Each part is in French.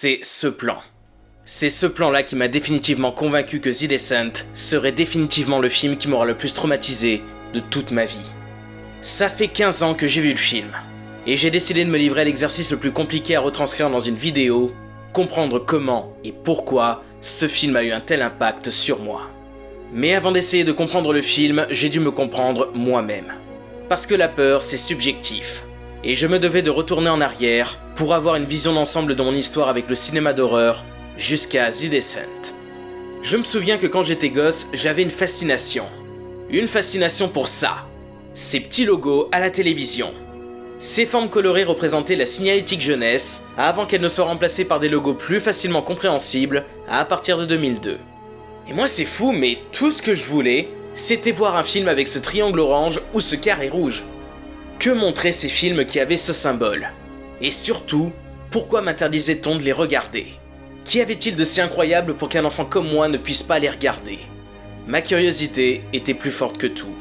c'est ce plan. C'est ce plan-là qui m'a définitivement convaincu que The Descent serait définitivement le film qui m'aura le plus traumatisé de toute ma vie. Ça fait 15 ans que j'ai vu le film, et j'ai décidé de me livrer à l'exercice le plus compliqué à retranscrire dans une vidéo, comprendre comment et pourquoi ce film a eu un tel impact sur moi. Mais avant d'essayer de comprendre le film, j'ai dû me comprendre moi-même. Parce que la peur, c'est subjectif. Et je me devais de retourner en arrière pour avoir une vision d'ensemble de mon histoire avec le cinéma d'horreur jusqu'à The Descent. Je me souviens que quand j'étais gosse, j'avais une fascination. Une fascination pour ça. Ces petits logos à la télévision. Ces formes colorées représentaient la signalétique jeunesse avant qu'elle ne soit remplacée par des logos plus facilement compréhensibles à partir de 2002. Et moi c'est fou, mais tout ce que je voulais, c'était voir un film avec ce triangle orange ou ce carré rouge. Que montraient ces films qui avaient ce symbole? Et surtout, pourquoi m'interdisait-on de les regarder? Qu'y avait-il de si incroyable pour qu'un enfant comme moi ne puisse pas les regarder? Ma curiosité était plus forte que tout.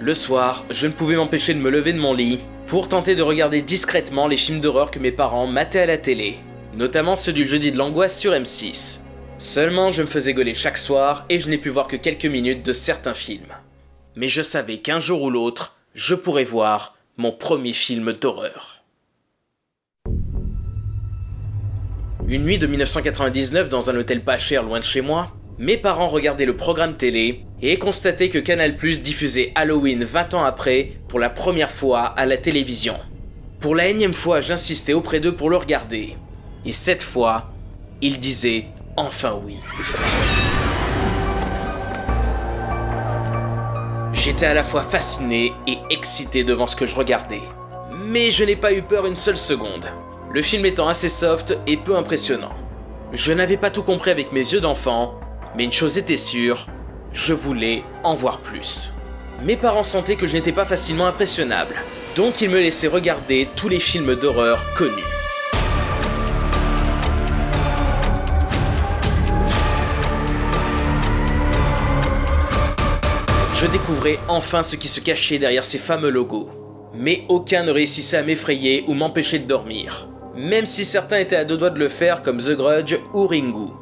Le soir, je ne pouvais m'empêcher de me lever de mon lit pour tenter de regarder discrètement les films d'horreur que mes parents mataient à la télé, notamment ceux du jeudi de l'angoisse sur M6. Seulement, je me faisais gauler chaque soir et je n'ai pu voir que quelques minutes de certains films. Mais je savais qu'un jour ou l'autre, je pourrais voir mon premier film d'horreur. Une nuit de 1999 dans un hôtel pas cher loin de chez moi, mes parents regardaient le programme télé et constataient que Canal+ diffusait Halloween 20 ans après pour la première fois à la télévision. Pour la énième fois, j'insistais auprès d'eux pour le regarder. Et cette fois, ils disaient enfin oui. J'étais à la fois fasciné et excité devant ce que je regardais. Mais je n'ai pas eu peur une seule seconde, le film étant assez soft et peu impressionnant. Je n'avais pas tout compris avec mes yeux d'enfant, mais une chose était sûre, je voulais en voir plus. Mes parents sentaient que je n'étais pas facilement impressionnable, donc ils me laissaient regarder tous les films d'horreur connus. Je découvrais enfin ce qui se cachait derrière ces fameux logos. Mais aucun ne réussissait à m'effrayer ou m'empêcher de dormir. Même si certains étaient à deux doigts de le faire comme The Grudge ou Ringu.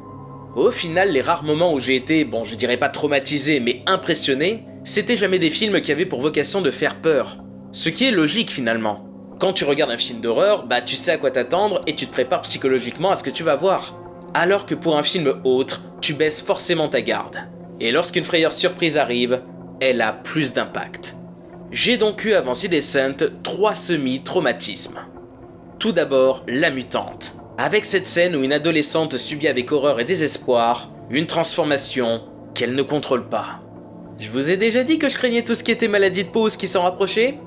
Au final, les rares moments où j'ai été, je dirais pas traumatisé, mais impressionné, c'était jamais des films qui avaient pour vocation de faire peur. Ce qui est logique finalement. Quand tu regardes un film d'horreur, tu sais à quoi t'attendre et tu te prépares psychologiquement à ce que tu vas voir. Alors que pour un film autre, tu baisses forcément ta garde. Et lorsqu'une frayeur surprise arrive, elle a plus d'impact. J'ai donc eu avant The Descent 3 semi-traumatismes. Tout d'abord, La Mutante. Avec cette scène où une adolescente subit avec horreur et désespoir une transformation qu'elle ne contrôle pas. Je vous ai déjà dit que je craignais tout ce qui était maladie de peau ou ce qui s'en rapprochait.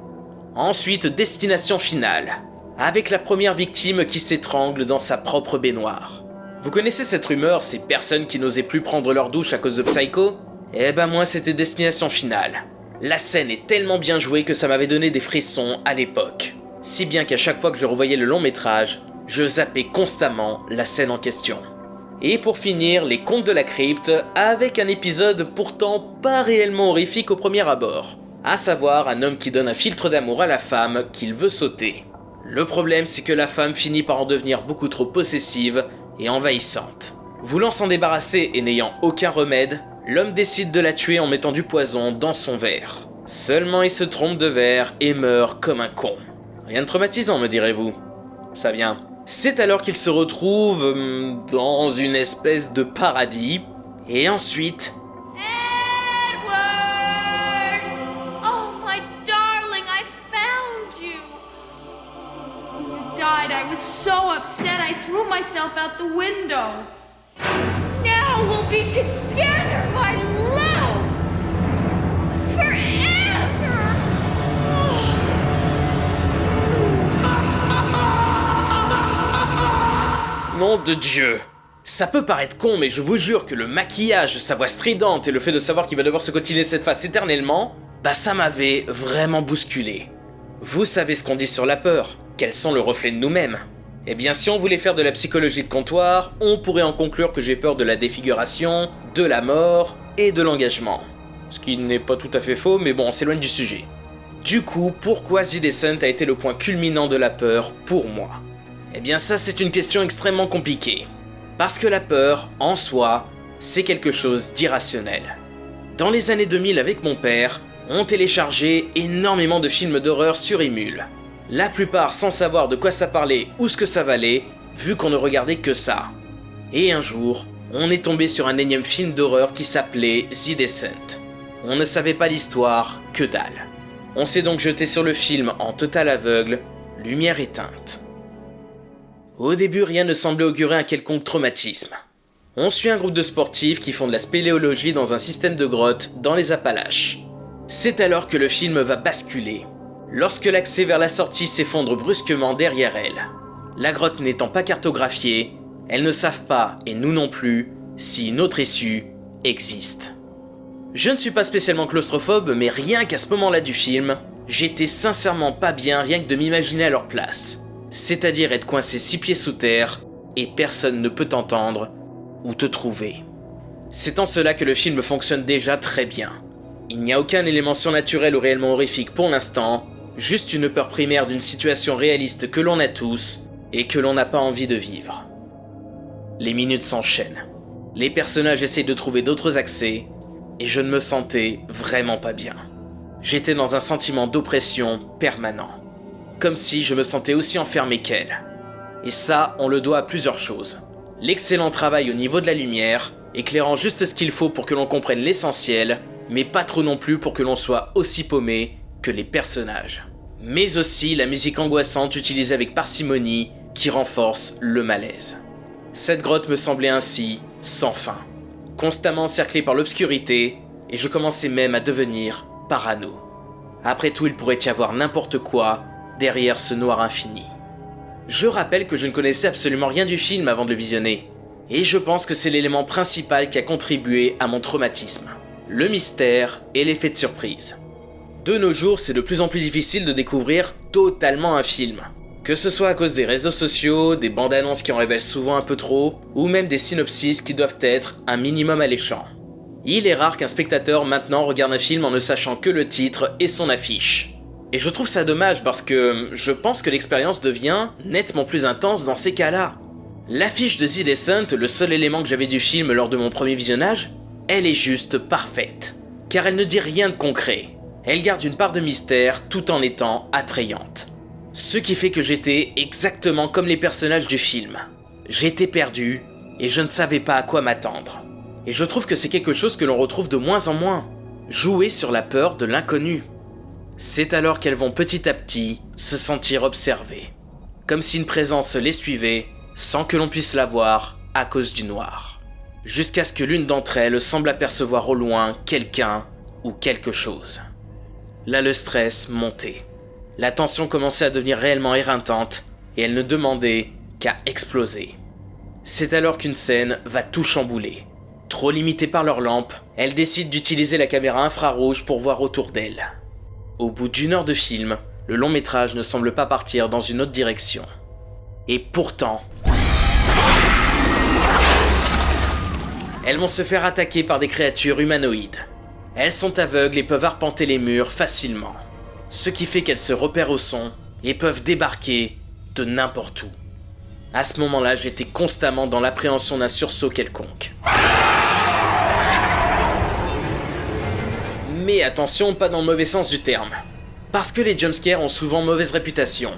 Ensuite, Destination Finale. Avec la première victime qui s'étrangle dans sa propre baignoire. Vous connaissez cette rumeur, ces personnes qui n'osaient plus prendre leur douche à cause de Psycho? Moi c'était Destination Finale. La scène est tellement bien jouée que ça m'avait donné des frissons à l'époque. Si bien qu'à chaque fois que je revoyais le long métrage, je zappais constamment la scène en question. Et pour finir, Les Contes de la Crypte, avec un épisode pourtant pas réellement horrifique au premier abord. À savoir un homme qui donne un filtre d'amour à la femme qu'il veut sauter. Le problème c'est que la femme finit par en devenir beaucoup trop possessive et envahissante. Voulant s'en débarrasser et n'ayant aucun remède, l'homme décide de la tuer en mettant du poison dans son verre. Seulement il se trompe de verre et meurt comme un con. Rien de traumatisant, me direz-vous. Ça vient. C'est alors qu'il se retrouve dans une espèce de paradis. Et ensuite... Edward! Oh, my darling, I found you! When you died, I was so upset I threw myself out the window. Now we'll be together, my love! Forever! Nom de Dieu! Ça peut paraître con, mais je vous jure que le maquillage, sa voix stridente et le fait de savoir qu'il va devoir se coltiner cette face éternellement, ça m'avait vraiment bousculé. Vous savez ce qu'on dit sur la peur, qu'elles sont le reflet de nous-mêmes. Eh bien, si on voulait faire de la psychologie de comptoir, on pourrait en conclure que j'ai peur de la défiguration, de la mort et de l'engagement. Ce qui n'est pas tout à fait faux, mais on s'éloigne du sujet. Du coup, pourquoi The Descent a été le point culminant de la peur pour moi? Eh bien ça, c'est une question extrêmement compliquée. Parce que la peur, en soi, c'est quelque chose d'irrationnel. Dans les années 2000, avec mon père, on téléchargeait énormément de films d'horreur sur Emule. La plupart sans savoir de quoi ça parlait ou ce que ça valait, vu qu'on ne regardait que ça. Et un jour, on est tombé sur un énième film d'horreur qui s'appelait The Descent. On ne savait pas l'histoire, que dalle. On s'est donc jeté sur le film en total aveugle, lumière éteinte. Au début, rien ne semblait augurer un quelconque traumatisme. On suit un groupe de sportifs qui font de la spéléologie dans un système de grottes dans les Appalaches. C'est alors que le film va basculer, lorsque l'accès vers la sortie s'effondre brusquement derrière elle. La grotte n'étant pas cartographiée, elles ne savent pas, et nous non plus, si une autre issue existe. Je ne suis pas spécialement claustrophobe, mais rien qu'à ce moment-là du film, j'étais sincèrement pas bien rien que de m'imaginer à leur place. C'est-à-dire être coincé 6 pieds sous terre, et personne ne peut t'entendre ou te trouver. C'est en cela que le film fonctionne déjà très bien. Il n'y a aucun élément surnaturel ou réellement horrifique pour l'instant, juste une peur primaire d'une situation réaliste que l'on a tous, et que l'on n'a pas envie de vivre. Les minutes s'enchaînent. Les personnages essayent de trouver d'autres accès, et je ne me sentais vraiment pas bien. J'étais dans un sentiment d'oppression permanent. Comme si je me sentais aussi enfermé qu'elle. Et ça, on le doit à plusieurs choses. L'excellent travail au niveau de la lumière, éclairant juste ce qu'il faut pour que l'on comprenne l'essentiel, mais pas trop non plus pour que l'on soit aussi paumé que les personnages. Mais aussi la musique angoissante utilisée avec parcimonie, qui renforce le malaise. Cette grotte me semblait ainsi sans fin, constamment encerclée par l'obscurité, et je commençais même à devenir parano. Après tout, il pourrait y avoir n'importe quoi derrière ce noir infini. Je rappelle que je ne connaissais absolument rien du film avant de le visionner, et je pense que c'est l'élément principal qui a contribué à mon traumatisme. Le mystère et l'effet de surprise. De nos jours, c'est de plus en plus difficile de découvrir totalement un film. Que ce soit à cause des réseaux sociaux, des bandes annonces qui en révèlent souvent un peu trop, ou même des synopsis qui doivent être un minimum alléchants. Il est rare qu'un spectateur maintenant regarde un film en ne sachant que le titre et son affiche. Et je trouve ça dommage parce que je pense que l'expérience devient nettement plus intense dans ces cas-là. L'affiche de The Descent, le seul élément que j'avais du film lors de mon premier visionnage, elle est juste parfaite. Car elle ne dit rien de concret. Elle garde une part de mystère tout en étant attrayante. Ce qui fait que j'étais exactement comme les personnages du film. J'étais perdu et je ne savais pas à quoi m'attendre. Et je trouve que c'est quelque chose que l'on retrouve de moins en moins. Jouer sur la peur de l'inconnu. C'est alors qu'elles vont petit à petit se sentir observées. Comme si une présence les suivait sans que l'on puisse la voir à cause du noir. Jusqu'à ce que l'une d'entre elles semble apercevoir au loin quelqu'un ou quelque chose. Là, le stress montait. La tension commençait à devenir réellement éreintante et elle ne demandait qu'à exploser. C'est alors qu'une scène va tout chambouler. Trop limitée par leur lampe, elle décide d'utiliser la caméra infrarouge pour voir autour d'elle. Au bout d'1 heure de film, le long métrage ne semble pas partir dans une autre direction. Et pourtant, elles vont se faire attaquer par des créatures humanoïdes. Elles sont aveugles et peuvent arpenter les murs facilement. Ce qui fait qu'elles se repèrent au son et peuvent débarquer de n'importe où. À ce moment-là, j'étais constamment dans l'appréhension d'un sursaut quelconque. Mais attention, pas dans le mauvais sens du terme. Parce que les jumpscares ont souvent mauvaise réputation.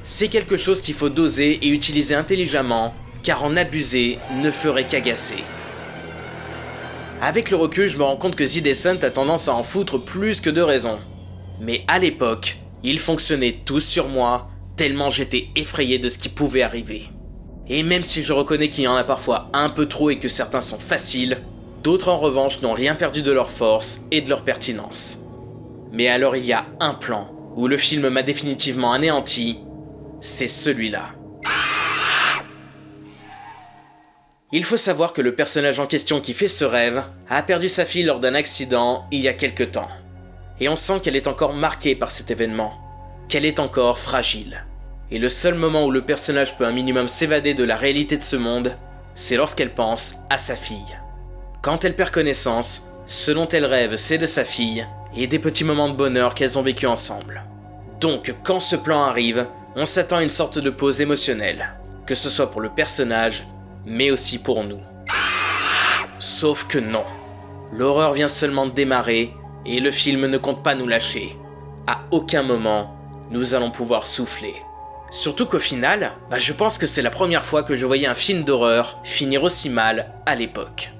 C'est quelque chose qu'il faut doser et utiliser intelligemment, car en abuser ne ferait qu'agacer. Avec le recul, je me rends compte que The Descent a tendance à en foutre plus que de raison. Mais à l'époque, ils fonctionnaient tous sur moi, tellement j'étais effrayé de ce qui pouvait arriver. Et même si je reconnais qu'il y en a parfois un peu trop et que certains sont faciles, d'autres en revanche n'ont rien perdu de leur force et de leur pertinence. Mais alors il y a un plan où le film m'a définitivement anéanti, c'est celui-là. Il faut savoir que le personnage en question qui fait ce rêve a perdu sa fille lors d'un accident il y a quelque temps. Et on sent qu'elle est encore marquée par cet événement, qu'elle est encore fragile. Et le seul moment où le personnage peut un minimum s'évader de la réalité de ce monde, c'est lorsqu'elle pense à sa fille. Quand elle perd connaissance, ce dont elle rêve c'est de sa fille et des petits moments de bonheur qu'elles ont vécu ensemble. Donc quand ce plan arrive, On s'attend à une sorte de pause émotionnelle, que ce soit pour le personnage, mais aussi pour nous. Sauf que non. L'horreur vient seulement de démarrer et le film ne compte pas nous lâcher. À aucun moment, nous allons pouvoir souffler. Surtout qu'au final, je pense que c'est la première fois que je voyais un film d'horreur finir aussi mal à l'époque.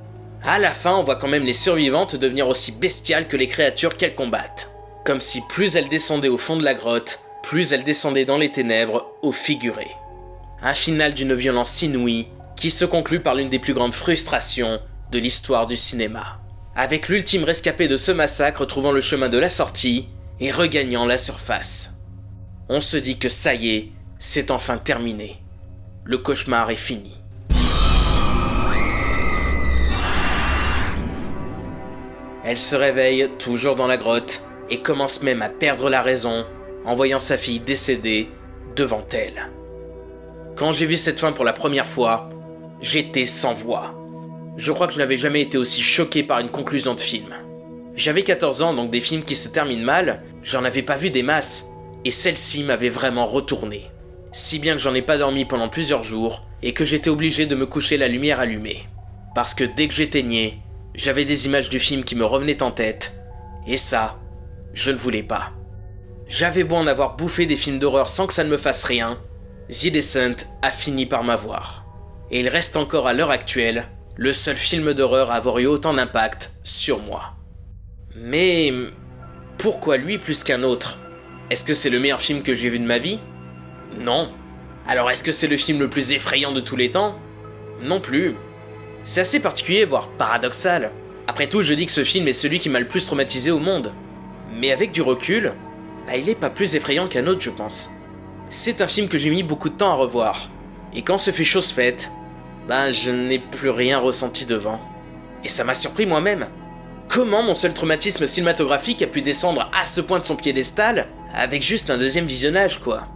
À la fin, on voit quand même les survivantes devenir aussi bestiales que les créatures qu'elles combattent. Comme si plus elles descendaient au fond de la grotte, plus elles descendaient dans les ténèbres, au figuré. Un final d'une violence inouïe qui se conclut par l'une des plus grandes frustrations de l'histoire du cinéma. Avec l'ultime rescapé de ce massacre trouvant le chemin de la sortie et regagnant la surface. On se dit que ça y est, c'est enfin terminé. Le cauchemar est fini. Elle se réveille toujours dans la grotte et commence même à perdre la raison en voyant sa fille décédée devant elle. Quand j'ai vu cette fin pour la première fois, j'étais sans voix. Je crois que je n'avais jamais été aussi choqué par une conclusion de film. J'avais 14 ans, donc des films qui se terminent mal, j'en avais pas vu des masses, et celle-ci m'avait vraiment retourné. Si bien que j'en ai pas dormi pendant plusieurs jours, et que j'étais obligé de me coucher la lumière allumée. Parce que dès que j'éteignais, j'avais des images du film qui me revenaient en tête, et ça, je ne voulais pas. J'avais beau en avoir bouffé des films d'horreur sans que ça ne me fasse rien, The Descent a fini par m'avoir. Et il reste encore à l'heure actuelle le seul film d'horreur à avoir eu autant d'impact sur moi. Mais pourquoi lui plus qu'un autre? Est-ce que c'est le meilleur film que j'ai vu de ma vie? Non. Alors est-ce que c'est le film le plus effrayant de tous les temps? Non plus. C'est assez particulier, voire paradoxal. Après tout, je dis que ce film est celui qui m'a le plus traumatisé au monde. Mais avec du recul, il est pas plus effrayant qu'un autre, je pense. C'est un film que j'ai mis beaucoup de temps à revoir. Et quand ce fut chose faite, je n'ai plus rien ressenti devant. Et ça m'a surpris moi-même. Comment mon seul traumatisme cinématographique a pu descendre à ce point de son piédestal avec juste un deuxième visionnage, quoi.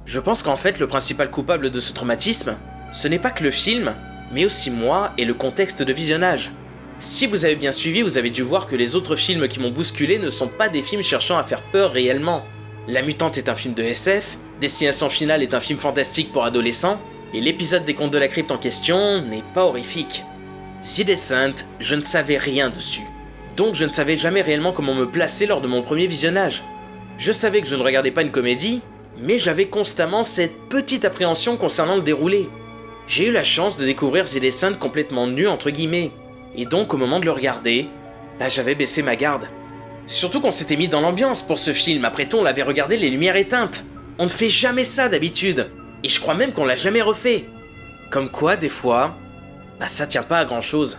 Je pense qu'en fait, le principal coupable de ce traumatisme, ce n'est pas que le film, mais aussi moi et le contexte de visionnage. Si vous avez bien suivi, vous avez dû voir que les autres films qui m'ont bousculé ne sont pas des films cherchant à faire peur réellement. La Mutante est un film de SF, Destination Finale est un film fantastique pour adolescents, et l'épisode des Contes de la Crypte en question n'est pas horrifique. The Descent, je ne savais rien dessus. Donc je ne savais jamais réellement comment me placer lors de mon premier visionnage. Je savais que je ne regardais pas une comédie, mais j'avais constamment cette petite appréhension concernant le déroulé. J'ai eu la chance de découvrir The Descent complètement nu entre guillemets, et donc au moment de le regarder, j'avais baissé ma garde. Surtout qu'on s'était mis dans l'ambiance pour ce film, après tout on l'avait regardé les lumières éteintes. On ne fait jamais ça d'habitude, et je crois même qu'on l'a jamais refait. Comme quoi, des fois, ça tient pas à grand chose.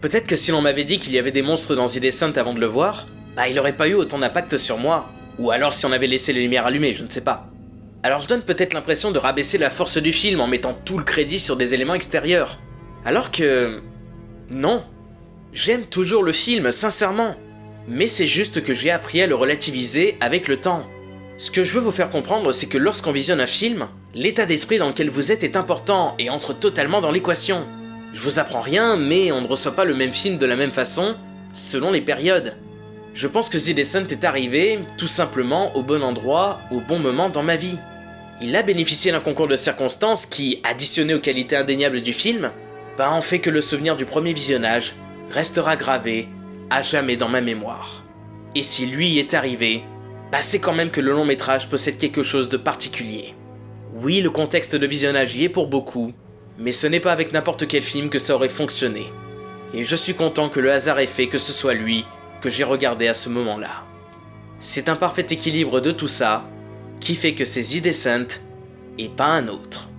Peut-être que si l'on m'avait dit qu'il y avait des monstres dans The Descent avant de le voir, il aurait pas eu autant d'impact sur moi. Ou alors si on avait laissé les lumières allumées, je ne sais pas. Alors je donne peut-être l'impression de rabaisser la force du film en mettant tout le crédit sur des éléments extérieurs. Alors que... non. J'aime toujours le film, sincèrement. Mais c'est juste que j'ai appris à le relativiser avec le temps. Ce que je veux vous faire comprendre, c'est que lorsqu'on visionne un film, l'état d'esprit dans lequel vous êtes est important et entre totalement dans l'équation. Je vous apprends rien, mais on ne reçoit pas le même film de la même façon, selon les périodes. Je pense que The Descent est arrivé, tout simplement, au bon endroit, au bon moment dans ma vie. Il a bénéficié d'un concours de circonstances qui, additionné aux qualités indéniables du film, en fait que le souvenir du premier visionnage restera gravé à jamais dans ma mémoire. Et si lui est arrivé, c'est quand même que le long métrage possède quelque chose de particulier. Oui, le contexte de visionnage y est pour beaucoup, mais ce n'est pas avec n'importe quel film que ça aurait fonctionné. Et je suis content que le hasard ait fait que ce soit lui que j'ai regardé à ce moment-là. C'est un parfait équilibre de tout ça qui fait que c'est The Descent et pas un autre.